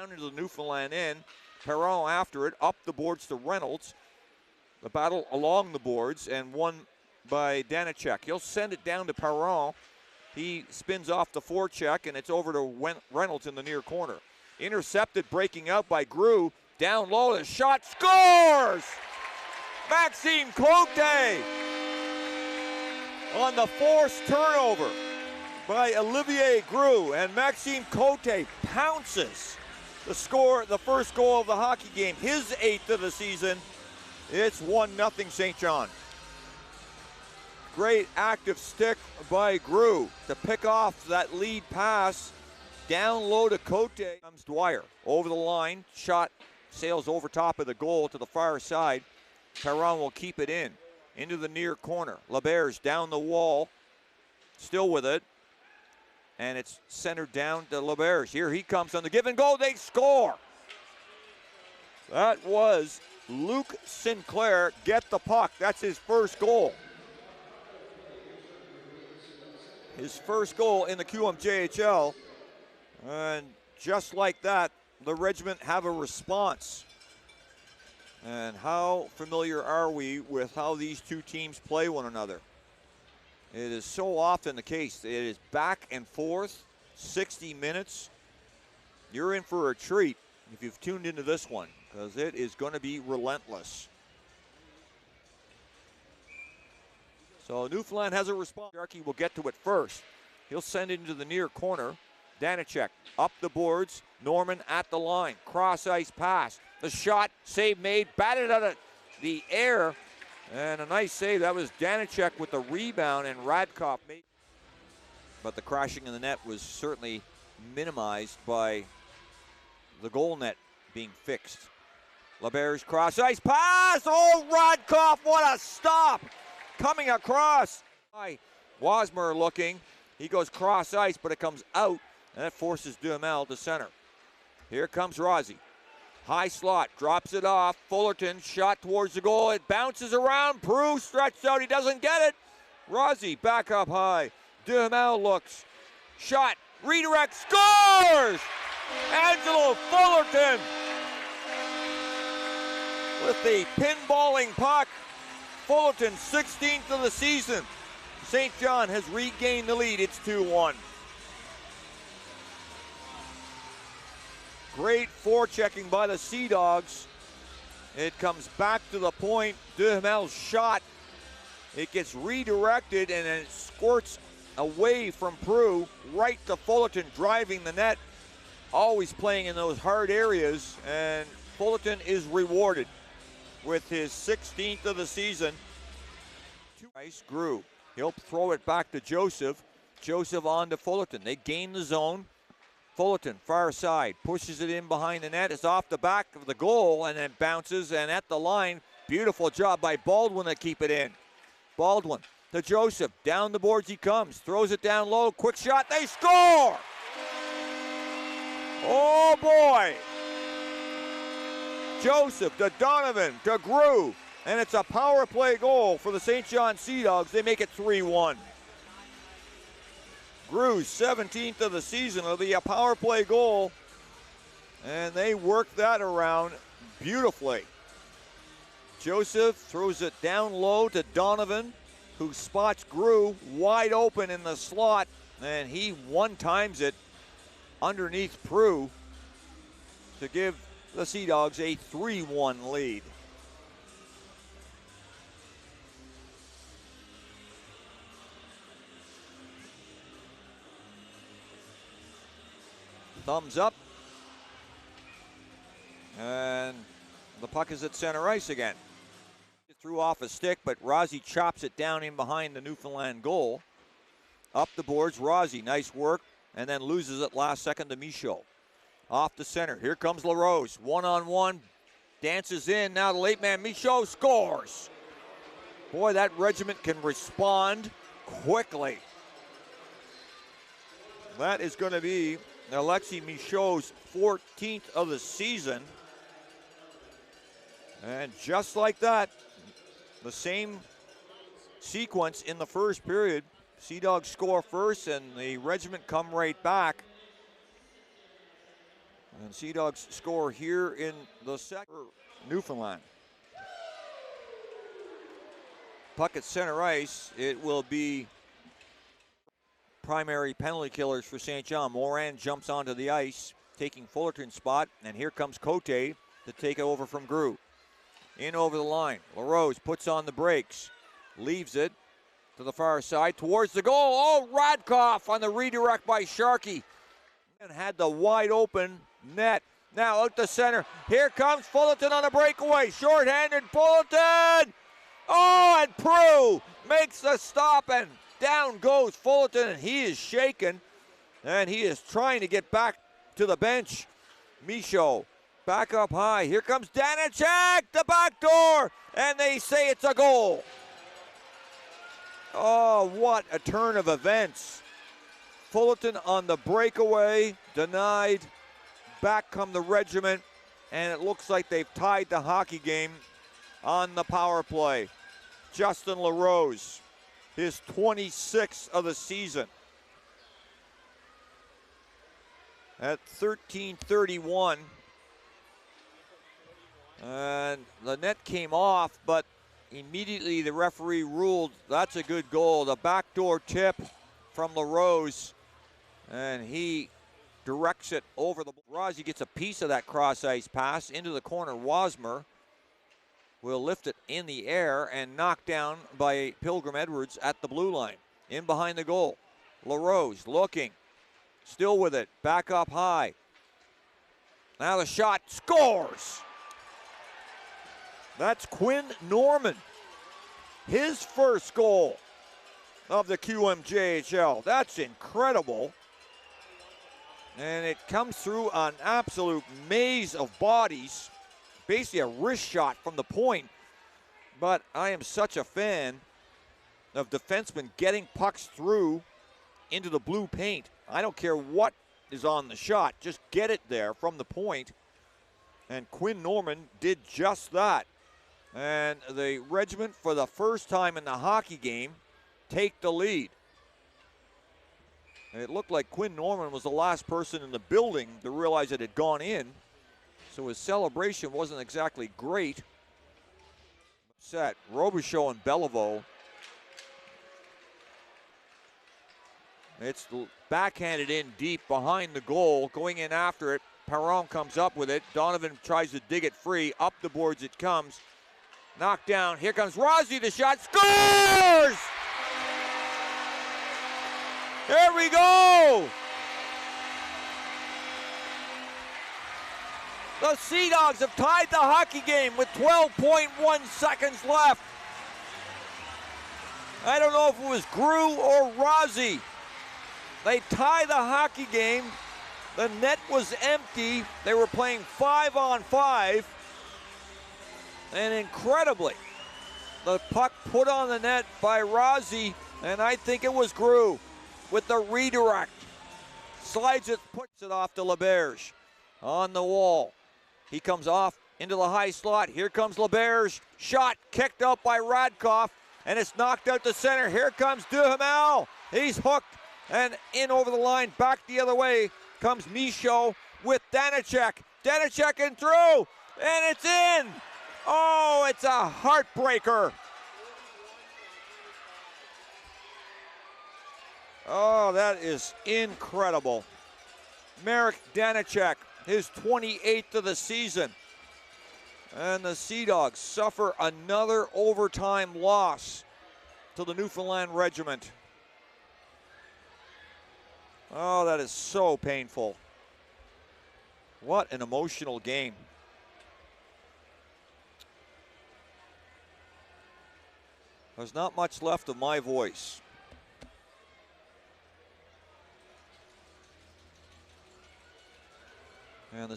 down into the Newfoundland end. Perron after it, up the boards to Reynolds. The battle along the boards and won by Danacek. He'll send it down to Perron. He spins off the forecheck, and it's over to Reynolds in the near corner. Intercepted, breaking out by Grew. Down low, the shot scores! Maxime Cote on the forced turnover by Olivier Grew, and Maxime Cote pounces the first goal of the hockey game, his 8th of the season. It's 1-0 St. John. Great active stick by Grew to pick off that lead pass. Down low to Cote comes Dwyer. Over the line, shot sails over top of the goal to the far side. Perron will keep it in. Into the near corner. LeBears down the wall. Still with it. And it's centered down to LeBears. Here he comes on the give and go. They score. That was Luke Sinclair. Get the puck. That's his first goal. His first goal in the QMJHL. And just like that, the Regiment have a response. And how familiar are we with how these two teams play one another? It is so often the case. It is back and forth, 60 minutes. You're in for a treat if you've tuned into this one, because it is going to be relentless. So Newfoundland has a response. Sharkey will get to it first. He'll send it into the near corner. Danacek up the boards. Norman at the line. Cross ice pass. The shot, save made, batted out of the air. And a nice save. That was Danacek with the rebound, and Radkoff made. But the crashing in the net was certainly minimized by the goal net being fixed. LeBears cross ice pass. Oh, Radkoff, what a stop! Coming across. Wasmer looking. He goes cross ice, but it comes out, and that forces Duhamel to center. Here comes Rossi. High slot, drops it off. Fullerton, shot towards the goal. It bounces around. Prue stretched out. He doesn't get it. Rossi back up high. Duhamel looks. Shot, redirect, scores! Angelo Fullerton with the pinballing puck. Fullerton, 16th of the season. St. John has regained the lead. It's 2-1. Great forechecking by the Sea Dogs. It comes back to the point. Duhamel's shot. It gets redirected and then it squirts away from Prue right to Fullerton, driving the net. Always playing in those hard areas, and Fullerton is rewarded with his 16th of the season. Ice Grew. He'll throw it back to Joseph. Joseph on to Fullerton. They gain the zone. Fullerton, far side, pushes it in behind the net. It's off the back of the goal and then bounces, and at the line, beautiful job by Baldwin to keep it in. Baldwin to Joseph. Down the boards he comes. Throws it down low. Quick shot. They score! Oh, boy. Joseph to Donovan to Grew. And it's a power play goal for the St. John Sea Dogs. They make it 3-1. Grew's 17th of the season. It'll be a power play goal. And they work that around beautifully. Joseph throws it down low to Donovan, who spots Grew wide open in the slot. And he one-times it underneath Prue to give the Sea Dogs a 3-1 lead. Thumbs up. And the puck is at center ice again. It threw off a stick, but Rossi chops it down in behind the Newfoundland goal. Up the boards, Rossi, nice work, and then loses it last second to Michaud. Off the center, here comes LaRose, one-on-one, dances in, now the late man Michaud scores. Boy, that Regiment can respond quickly. That is going to be Alexei Michaud's 14th of the season. And just like that, the same sequence in the first period. Sea Dogs score first and the Regiment come right back. And Sea Dogs score here in the second. Newfoundland. Puck at center ice. It will be primary penalty killers for St. John. Moran jumps onto the ice, taking Fullerton's spot, and here comes Cote to take it over from Grew. In over the line. LaRose puts on the brakes, leaves it to the far side towards the goal. Oh, Radkoff on the redirect by Sharkey. And had the wide open net. Now out the center. Here comes Fullerton on a breakaway. Short-handed Fullerton. Oh, and Prue makes the stop, and down goes Fullerton, and he is shaken. And he is trying to get back to the bench. Michaud back up high. Here comes Danacek, the back door, and they say it's a goal. Oh, what a turn of events. Fullerton on the breakaway, denied. Back come the Regiment, and it looks like they've tied the hockey game on the power play. Justin LaRose, his 26th of the season. At 13:31, and the net came off, but immediately the referee ruled that's a good goal. The backdoor tip from LaRose, and he directs it over the. Rozzy gets a piece of that cross-ice pass into the corner. Wasmer will lift it in the air and knocked down by Pilgrim Edwards at the blue line. In behind the goal. LaRose looking. Still with it. Back up high. Now the shot. Scores! That's Quinn Norman. His first goal of the QMJHL. That's incredible. And it comes through an absolute maze of bodies. Basically a wrist shot from the point. But I am such a fan of defensemen getting pucks through into the blue paint. I don't care what is on the shot. Just get it there from the point. And Quinn Norman did just that. And the Regiment, for the first time in the hockey game, take the lead. And it looked like Quinn Norman was the last person in the building to realize it had gone in. So his celebration wasn't exactly great. Set. Robichaud and Beliveau. It's backhanded in deep behind the goal. Going in after it. Perron comes up with it. Donovan tries to dig it free. Up the boards it comes. Knocked down. Here comes Rozzy. The shot. Scores! There we go! The Sea Dogs have tied the hockey game with 12.1 seconds left. I don't know if it was Grew or Rozzy. They tie the hockey game. The net was empty. They were playing 5-on-5. And incredibly, the puck put on the net by Rozzy, and I think it was Grew with the redirect. Slides it, puts it off to LeBerge. On the wall. He comes off into the high slot. Here comes LeBerge. Shot kicked out by Radkoff, and it's knocked out to center. Here comes Duhamel. He's hooked and in over the line. Back the other way comes Michaud with Danacek. Danacek in through, and it's in. Oh, it's a heartbreaker. Oh, that is incredible. Marek Danacek, his 28th of the season. And the Sea Dogs suffer another overtime loss to the Newfoundland Regiment. Oh, that is so painful. What an emotional game. There's not much left of my voice. And the